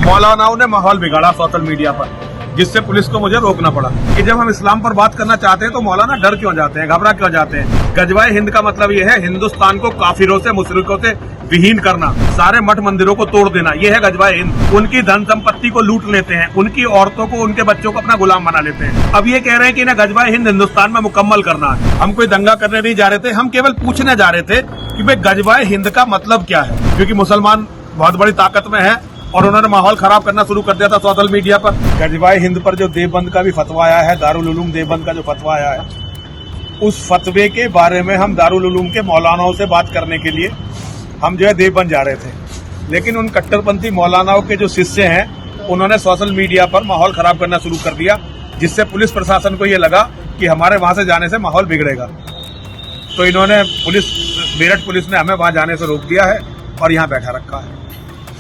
मौलानाओं ने माहौल बिगाड़ा सोशल मीडिया पर, जिससे पुलिस को मुझे रोकना पड़ा कि जब हम इस्लाम पर बात करना चाहते हैं तो मौलाना डर क्यों जाते हैं, घबरा क्यों जाते हैं। गजवाए हिंद का मतलब ये है हिंदुस्तान को काफिरों से, मुशरिकों से विहीन करना, सारे मठ मंदिरों को तोड़ देना, ये है गजवाए हिंद। उनकी धन संपत्ति को लूट लेते हैं, उनकी औरतों को, उनके बच्चों को अपना गुलाम बना लेते हैं। अब ये कह रहे हैं कि ना गजवाए हिंद हिंदुस्तान में मुकम्मल करना है। हम कोई दंगा करने नहीं जा रहे थे, हम केवल पूछने जा रहे थे कि भाई गजवाए हिंद का मतलब क्या है, क्योंकि मुसलमान बहुत बड़ी ताकत में है और उन्होंने माहौल खराब करना शुरू कर दिया था सोशल मीडिया पर। गजवाए हिंद पर जो देवबंद का भी फतवा आया है, दारुल उलूम देवबंद का जो फतवा आया है, उस फतवे के बारे में हम दारुल उलूम के मौलानाओं से बात करने के लिए हम जो है देवबंद जा रहे थे, लेकिन उन कट्टरपंथी मौलानाओं के जो शिष्य हैं उन्होंने सोशल मीडिया पर माहौल खराब करना शुरू कर दिया, जिससे पुलिस प्रशासन को ये लगा कि हमारे वहां से जाने से माहौल बिगड़ेगा। तो इन्होंने मेरठ पुलिस ने हमें वहां जाने से रोक दिया है और यहाँ बैठा रखा है।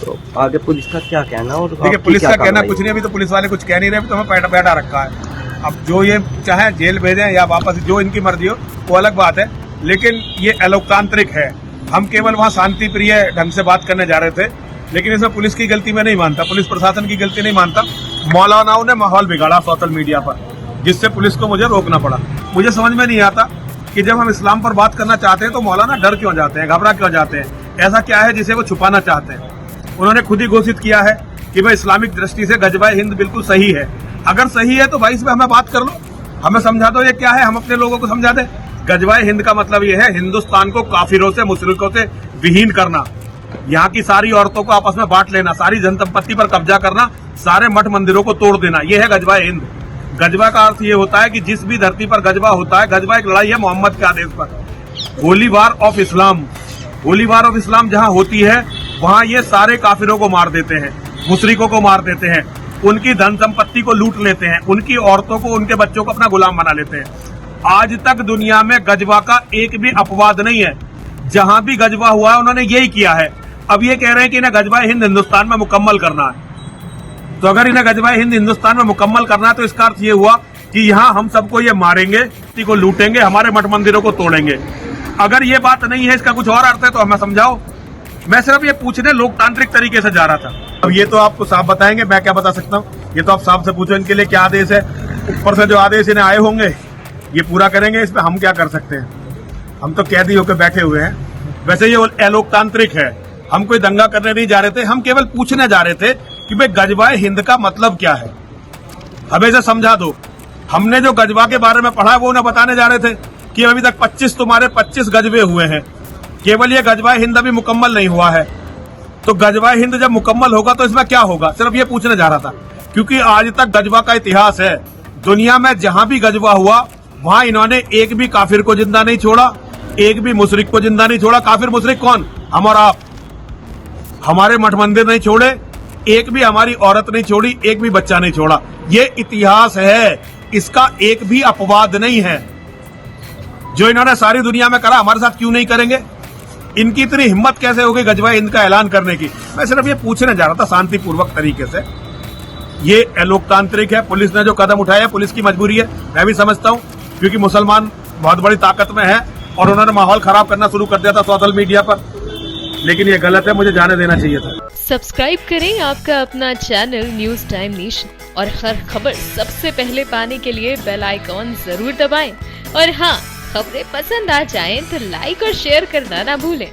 तो आगे पुलिस का क्या कहना? और देखिए, पुलिस का कहना कुछ नहीं, अभी तो पुलिस वाले कुछ कह नहीं रहे, तो हमें बैठा रखा है। अब जो ये चाहे जेल भेजें या वापस, जो इनकी मर्जी हो वो अलग बात है, लेकिन ये अलोकतांत्रिक है। हम केवल वहाँ शांति प्रिय ढंग से बात करने जा रहे थे, लेकिन इसमें पुलिस की गलती मैं नहीं मानता, पुलिस प्रशासन की गलती नहीं मानता। मौलानाओं ने माहौल बिगाड़ा सोशल मीडिया पर, जिससे पुलिस को मुझे रोकना पड़ा। मुझे समझ में नहीं आता कि जब हम इस्लाम पर बात करना चाहते हैं तो मौलाना डर क्यों जाते हैं, घबरा क्यों जाते हैं। ऐसा क्या है जिसे वो छुपाना चाहते हैं। उन्होंने खुद ही घोषित किया है कि भाई इस्लामिक दृष्टि से गजवाए हिंद बिल्कुल सही है। अगर सही है तो भाई इसमें हमें बात कर लो, हमें समझा दो ये क्या है, हम अपने लोगों को समझा दें। गजवाए हिंद का मतलब ये है हिंदुस्तान को काफिरों से, मुशरिकों से विहीन करना, यहाँ की सारी औरतों को आपस में बांट लेना, सारी धन संपत्ति पर कब्जा करना, सारे मठ मंदिरों को तोड़ देना, ये है गजवाए हिंद। गजवा का अर्थ ये होता है कि जिस भी धरती पर गजवा होता है, गजवा एक लड़ाई है मोहम्मद के आदेश पर। Holi war of Islam, Holi war of Islam जहाँ होती है वहाँ ये सारे काफिरों को मार देते हैं, मुशरिकों को मार देते हैं, उनकी धन संपत्ति को लूट लेते हैं, उनकी औरतों को, उनके बच्चों को अपना गुलाम बना लेते हैं। आज तक दुनिया में गजवा का एक भी अपवाद नहीं है, जहां भी गजवा हुआ है उन्होंने यही किया है। अब ये कह रहे हैं कि इन्हें गजवाए हिंद हिंदुस्तान में मुकम्मल करना है। तो अगर इन्हें गजवाए हिंद हिंदुस्तान में मुकम्मल करना है तो इसका अर्थ ये हुआ कि यहाँ हम सबको ये मारेंगे, को लूटेंगे, हमारे मठ मंदिरों को तोड़ेंगे। अगर ये बात नहीं है, इसका कुछ और अर्थ है तो हमें समझाओ। मैं सिर्फ ये पूछने लोकतांत्रिक तरीके से जा रहा था। अब ये तो आपको साफ बताएंगे, मैं क्या बता सकता हूँ, ये तो आप साफ से पूछो इनके लिए क्या आदेश है। ऊपर से जो आदेश इन्हें आए होंगे ये पूरा करेंगे, इसमें हम क्या कर सकते हैं, हम तो कैदी होकर बैठे हुए हैं। वैसे ये अलोकतांत्रिक है, हम कोई दंगा करने नहीं जा रहे थे, हम केवल पूछने जा रहे थे कि भाई गजवाए हिंद का मतलब क्या है, हमें इसे समझा दो। हमने जो गजवा के बारे में पढ़ा वो उन्हें बताने जा रहे थे कि अभी तक 25 गजबे हुए हैं, केवल ये गजवाए हिंद अभी मुकम्मल नहीं हुआ है। तो गजवाए हिंद जब मुकम्मल होगा तो इसमें क्या होगा, सिर्फ ये पूछने जा रहा था। क्योंकि आज तक गजवा का इतिहास है, दुनिया में जहां भी गजवा हुआ वहां इन्होंने एक भी काफिर को जिंदा नहीं छोड़ा, एक भी मुशरिक को जिंदा नहीं छोड़ा। काफिर मुशरिक कौन, हम और आप। हमारे मठ मंदिर नहीं छोड़े, एक भी हमारी औरत नहीं छोड़ी, एक भी बच्चा नहीं छोड़ा। ये इतिहास है, इसका एक भी अपवाद नहीं है। जो इन्होंने सारी दुनिया में करा, हमारे साथ क्यों नहीं करेंगे? इनकी इतनी हिम्मत कैसे हो गई गजवाए हिंद का ऐलान करने की? मैं सिर्फ ये पूछने जा रहा था शांतिपूर्वक तरीके से। ये अलोकतांत्रिक है, पुलिस ने जो कदम उठाया पुलिस की मजबूरी है, मैं भी समझता हूँ, क्योंकि मुसलमान बहुत बड़ी ताकत में है और उन्होंने माहौल खराब करना शुरू कर दिया था सोशल मीडिया पर, लेकिन ये गलत है, मुझे जाने देना चाहिए था। सब्सक्राइब करें आपका अपना चैनल न्यूज टाइम नेशन और हर खबर सबसे पहले पाने के लिए बेल आइकॉन जरूर दबाएं। और हाँ, खबरें पसंद आ जाएं तो लाइक और शेयर करना ना भूलें।